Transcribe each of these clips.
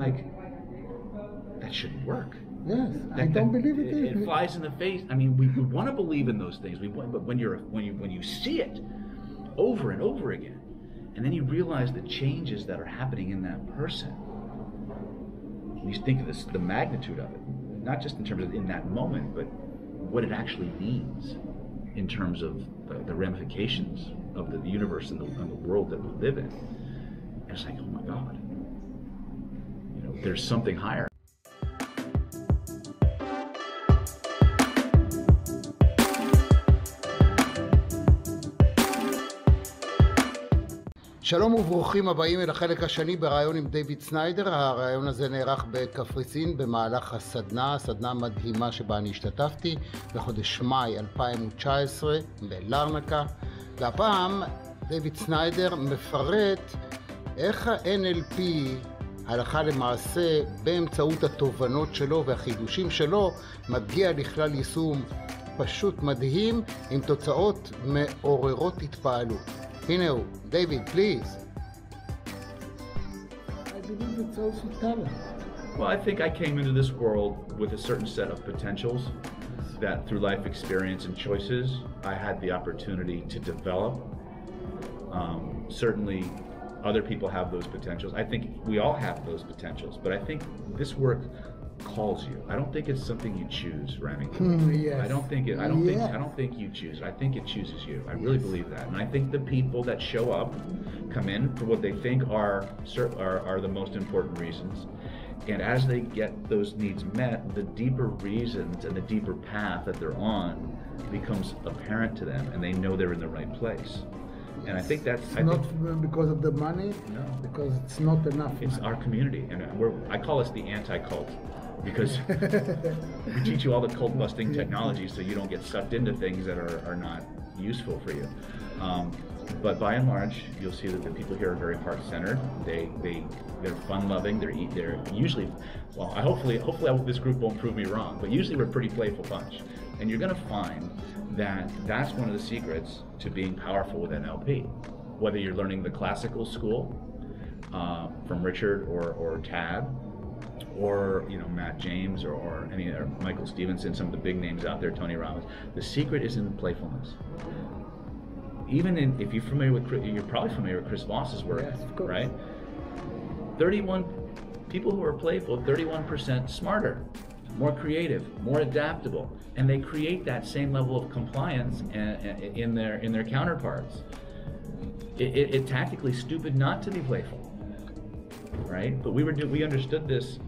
like, that shouldn't work. Yes, I don't believe it. It flies in the face. I mean, we want to believe in those things. But when you see it over and over again, and then you realize the changes that are happening in that person, and you think of the magnitude of it, not just in terms of in that moment, but what it actually means in terms of the ramifications of the universe and the world that we live in. And it's like, oh my God, there's something higher. שלום וברוכים הבאים אל החלק השני ברעיון עם דיוויד סניידר. הרעיון הזה נערך בקפריסין במהלך הסדנה מדהימה שבה אני השתתפתי בחודש מאי 2019 בלרנקה. והפעם דיוויד סניידר מפרט איך ה-NLP הלכה למעשה באמצעות התובנות שלו והחידושים שלו מגיע לכלל יישום פשוט מדהים עם תוצאות מעוררות התפעלות. הנה הוא, David, please. I believe it's also talent. Well, I think I came into this world with a certain set of potentials that through life experience and choices, I had the opportunity to develop. Certainly, other people have those potentials. I think we all have those potentials, but I think this work calls you. I don't think it's something you choose, Rami. Yes. I don't think you choose it. I think it chooses you. I really believe that. And I think the people that show up come in for what they think are the most important reasons. And as they get those needs met, the deeper reasons and the deeper path that they're on becomes apparent to them, and they know they're in the right place. And I think that's not because of the money. No, because it's not enough. It's money. our community, and I call us the anti-cult, because we teach you all the cult-busting technology so you don't get sucked into things that are not useful for you. But by and large, you'll see that the people here are very heart-centered. They're fun-loving. They're usually, well, hopefully this group won't prove me wrong, but usually we're a pretty playful bunch. And you're going to find that that's one of the secrets to being powerful with NLP. Whether you're learning the classical school from Richard or Tad, or Matt James or any or Michael Stevenson, some of the big names out there, Tony Robbins, the secret is in playfulness. Even if you're familiar with, you're probably familiar with Chris Voss's work, yes, of course. Right? 31 people who are playful, 31% smarter, more creative, more adaptable, and they create that same level of compliance in their counterparts. It's tactically stupid not to be playful, right? But we understood this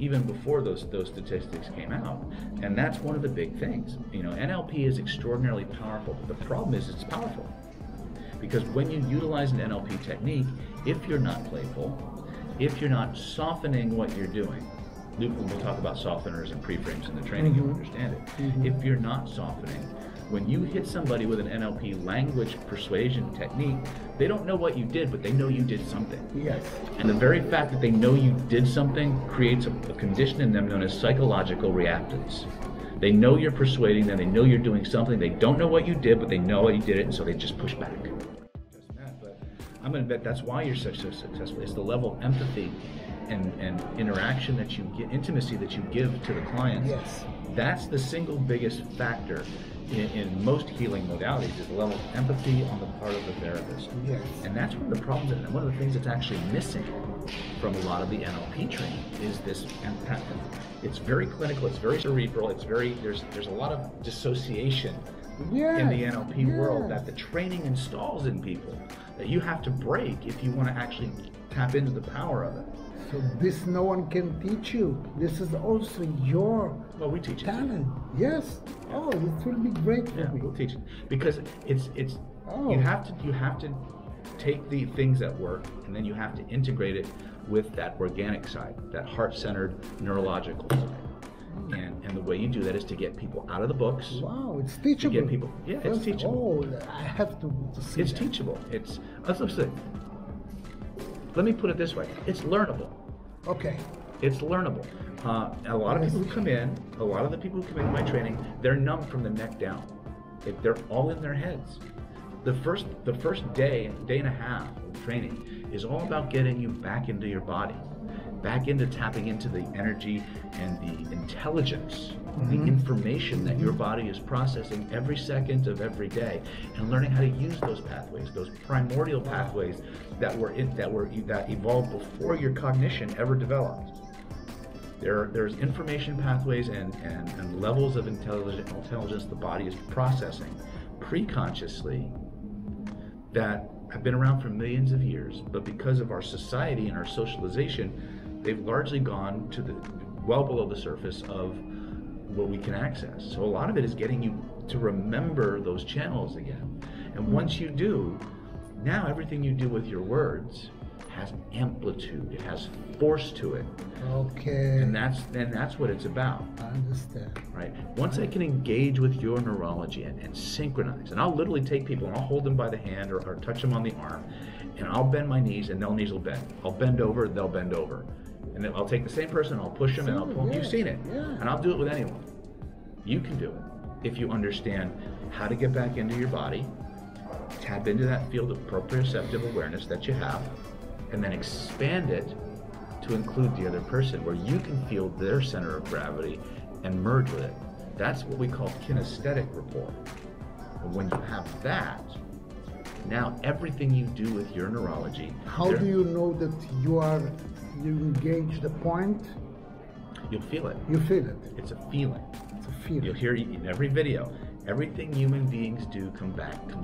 even before those statistics came out, and that's one of the big things. NLP is extraordinarily powerful, but the problem is it's powerful because when you utilize an NLP technique, if you're not playful, if you're not softening what you're doing, we'll talk about softeners and pre-frames in the training, you'll understand it. If you're not softening, when you hit somebody with an NLP language persuasion technique, they don't know what you did, but they know you did something. Yes. And the very fact that they know you did something creates a condition in them known as psychological reactance. They know you're persuading them, they know you're doing something, they don't know what you did, but they know you did it, and so they just push back. But I'm gonna bet that's why you're so successful. It's the level of empathy and interaction that you get, intimacy that you give to the clients. Yes. That's the single biggest factor in most healing modalities, is the level of empathy on the part of the therapist. Yes. And that's one of the problems, and one of the things that's actually missing from a lot of the NLP training is this empathy. It's very clinical, it's very cerebral, there's a lot of dissociation in the NLP world that the training installs in people that you have to break if you want to actually tap into the power of it. So this no one can teach you. This is also your we teach talent. Yes. Oh, this will be great for me. We'll teach it because it's you have to take the things that work and then you have to integrate it with that organic side, that heart-centered neurological side. And the way you do that is to get people out of the books. Wow, it's teachable. To get people, it's teachable. Oh, I have to see It's that. teachable. Let me put it this way. It's learnable. Okay. It's learnable. A lot of people who come in, a lot of the people who come into my training, they're numb from the neck down. They're all in their heads. The first day and a half of training is all about getting you back into your body. back into tapping into the energy and the intelligence, the information that your body is processing every second of every day, and learning how to use those pathways, those primordial pathways that evolved before your cognition ever developed. There's information pathways and levels of intelligence the body is processing pre-consciously that have been around for millions of years, but because of our society and our socialization, they've largely gone to the well below the surface of what we can access. So a lot of it is getting you to remember those channels again. And once you do, now everything you do with your words has amplitude, it has force to it. Okay. And that's what it's about. I understand. Right? Once I can engage with your neurology and synchronize, and I'll literally take people and I'll hold them by the hand or touch them on the arm, and I'll bend my knees and their knees will bend. I'll bend over, they'll bend over. And then I'll take the same person, I'll push them and I'll pull them. You've seen it. Yeah. And I'll do it with anyone. You can do it if you understand how to get back into your body, tap into that field of proprioceptive awareness that you have, and then expand it to include the other person, where you can feel their center of gravity and merge with it. That's what we call kinesthetic rapport. And when you have that, now everything you do with your neurology. How do you know that you engage the point? You'll feel it. You feel it. It's a feeling. It's a feeling. You'll hear in every video, everything human beings do comes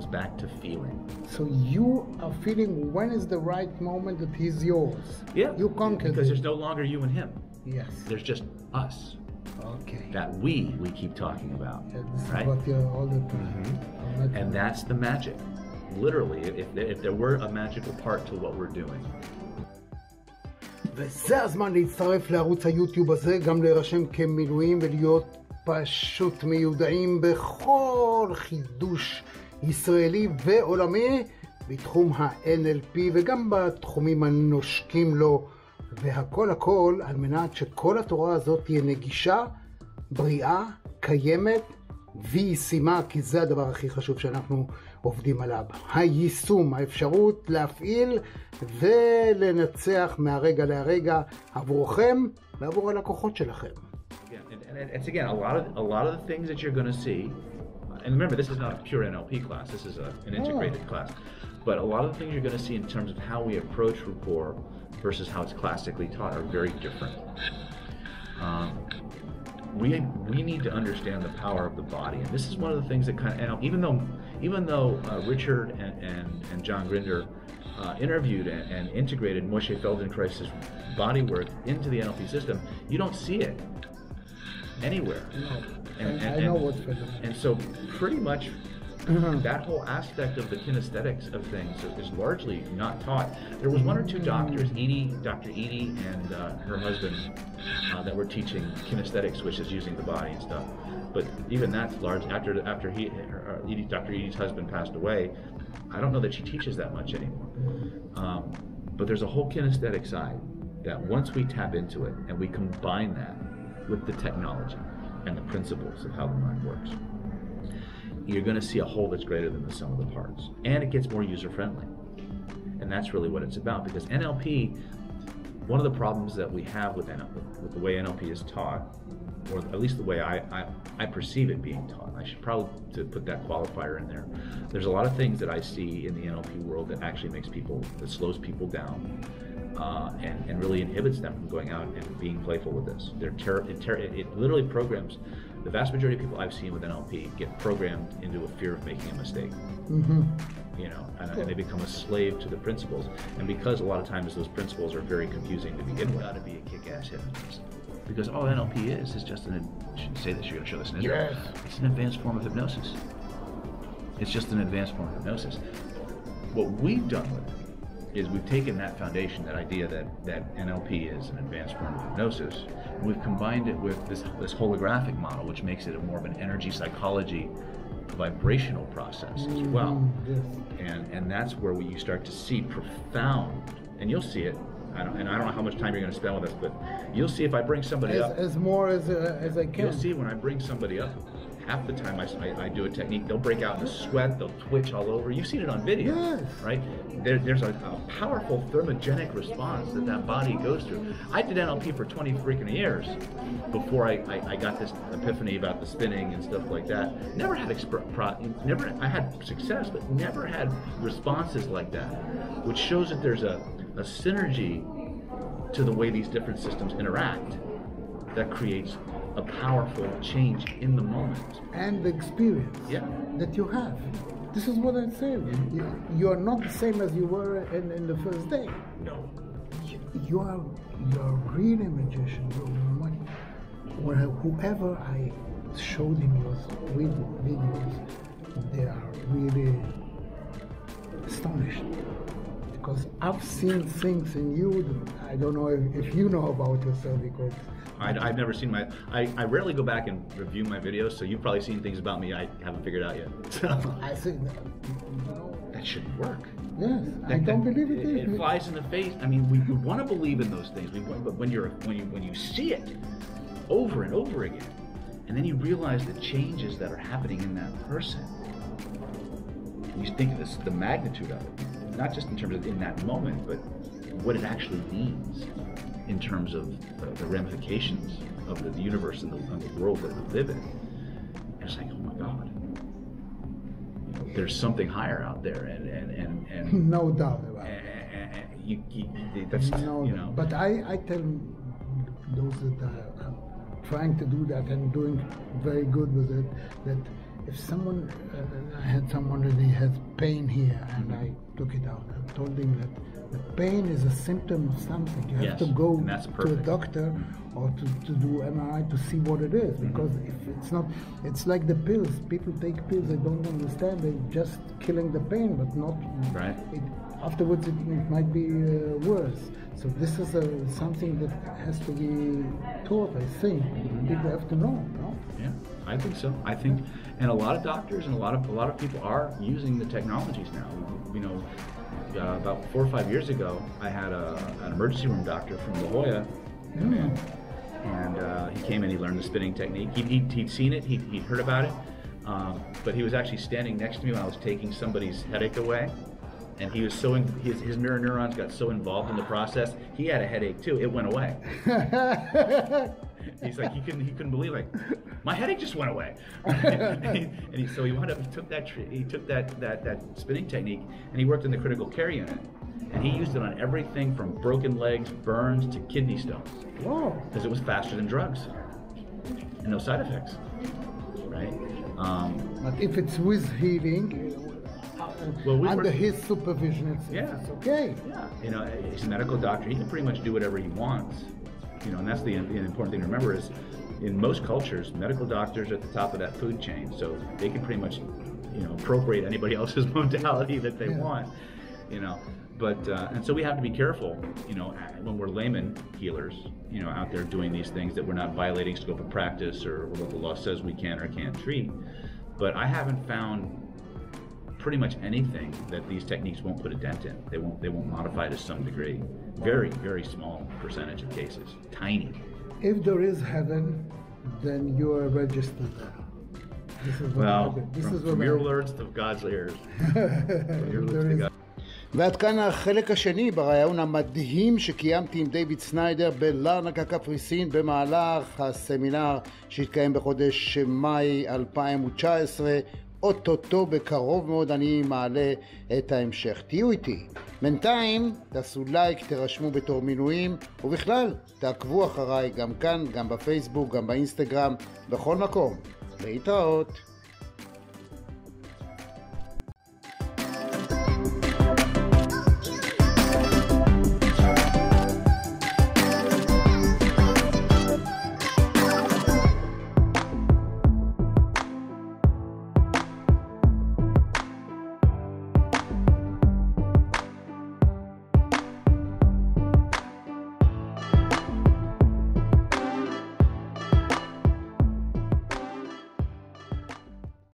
back to feeling. So you are feeling when is the right moment that he's yours. Yeah. You conquered because it. there's no longer you and him. Yes. There's just us. Okay. That we keep talking about. Yeah, this right? is what you're all the time. And that's the magic. Literally, if there were a magical part to what we're doing. וזה הזמן להצטרף לערוץ היוטיוב הזה, גם להירשם כמילואים ולהיות פשוט מיודעים בכל חידוש ישראלי ועולמי בתחום ה-NLP וגם בתחומים הנושקים לו, והכל הכל על מנת שכל התורה הזאת תהיה נגישה, בריאה, קיימת וישימה, כי זה הדבר הכי חשוב שאנחנו עובדים עליו. היישום, האפשרות להפעיל ולנצח מהרגע להרגע עבורכם ועבור הלקוחות שלכם. And it's again, a lot of the things that you're going to see, and remember, this is not a pure NLP class, this is an integrated class, but a lot of the things you're going to see in terms of how we approach rapport versus how it's classically taught are very different. We need to understand the power of the body, and this is one of the things that kind of, even though Richard and John Grinder interviewed and integrated Moshe Feldenkrais's body work into the NLP system, you don't see it anywhere. No. And I know what Feldenkrais. And so pretty much that whole aspect of the kinesthetics of things is largely not taught. There was one or two doctors, Dr. Edie and her husband, that were teaching kinesthetics, which is using the body and stuff. But even that's large. After Dr. Edie's husband passed away, I don't know that she teaches that much anymore. But there's a whole kinesthetic side that once we tap into it and we combine that with the technology and the principles of how the mind works, you're going to see a whole that's greater than the sum of the parts. And it gets more user-friendly. And that's really what it's about, because NLP, one of the problems that we have with NLP, with the way NLP is taught, or at least the way I perceive it being taught, I should probably put that qualifier in there. There's a lot of things that I see in the NLP world that actually that slows people down, and really inhibits them from going out and being playful with this. It literally programs. The vast majority of people I've seen with NLP get programmed into a fear of making a mistake. You know, and they become a slave to the principles. And because a lot of times those principles are very confusing to begin with, got to be a kick-ass hypnotist. Because all NLP is just you shouldn't say this, you're going to show this in Israel. Yes. It's an advanced form of hypnosis. It's just an advanced form of hypnosis. What we've done with it is we've taken that foundation, that idea that NLP is an advanced form of hypnosis, and we've combined it with this holographic model, which makes it more of an energy psychology, vibrational process as well. And that's where you start to see profound, and you'll see it. I don't know how much time you're going to spend with us, but you'll see if I bring somebody up. As more as I can. You'll see when I bring somebody up half the time I do a technique, they'll break out in a sweat, they'll twitch all over. You've seen it on video, yes. right? There's a powerful thermogenic response that body goes through. I did NLP for 20 freaking years before I got this epiphany about the spinning and stuff like that. Never had I had success, but never had responses like that, which shows that there's a synergy to the way these different systems interact that creates a powerful change in the moment. And the experience that you have. This is what I said. You are not the same as you were in the first day. No. You are really a magician. Whoever I showed him your videos, they are really astonished. Because I've seen things in you that I don't know if you know about yourself, because I've never seen I rarely go back and review my videos, so you've probably seen things about me I haven't figured out yet. I think that shouldn't work. Yes, I don't believe it. It flies in the face. I mean, we want to believe in those things, but when you see it over and over again, and then you realize the changes that are happening in that person, and you think of this, the magnitude of it, not just in terms of in that moment, but what it actually means in terms of the ramifications of the universe and the world that we live in. And it's like, oh my God, there's something higher out there, and no doubt about it. That's But I tell those that are trying to do that and doing very good with it, that if someone, I had someone that he has pain here, and I took it out. I told him that the pain is a symptom of something. You have to go to a doctor or to do MRI to see what it is. Because if it's not, it's like the pills. People take pills, they don't understand. They're just killing the pain, but not. Right. Afterwards, it might be worse. So this is something that has to be taught, I think. People have to know, no? Yeah, I think so. I think, and a lot of doctors and a lot of people are using the technologies now. About 4 or 5 years ago, I had an emergency room doctor from La Jolla come in, and he came in. He learned the spinning technique. He'd seen it. He'd heard about it, but he was actually standing next to me when I was taking somebody's headache away. And he was his mirror neurons got so involved in the process, he had a headache too. It went away. He's like, he couldn't believe, like, my headache just went away. So he wound up, he took that spinning technique, and he worked in the critical care unit. And he used it on everything from broken legs, burns, to kidney stones. Whoa. Because it was faster than drugs. And no side effects, right? But if it's with healing, under his supervision, it's okay. Yeah, he's a medical doctor. He can pretty much do whatever he wants. And that's the important thing to remember is, in most cultures, medical doctors are at the top of that food chain, so they can pretty much, appropriate anybody else's modality that they want. But and so we have to be careful, when we're layman healers, out there doing these things, that we're not violating scope of practice or what the law says we can or can't treat. But I haven't found pretty much anything that these techniques won't put a dent in. They won't modify to some degree. Very, very small percentage of cases. Tiny. If there is heaven, then you are registered there. This is what from your words to God's ears. From your lips to God. ועד כאן החלק השני ברעיון המדהים שקיימתי עם דיוויד סניידר בלרנקה קפריסין במהלך הסמינר שהתקיים בחודש מאי 2019. אוטוטו בקרוב מאוד אני מעלה את ההמשך. תהיו איתי. בינתיים תעשו לייק, תרשמו בתור מינויים, ובכלל תעקבו אחריי גם כאן, גם בפייסבוק, גם באינסטגרם, בכל מקום. להתראות.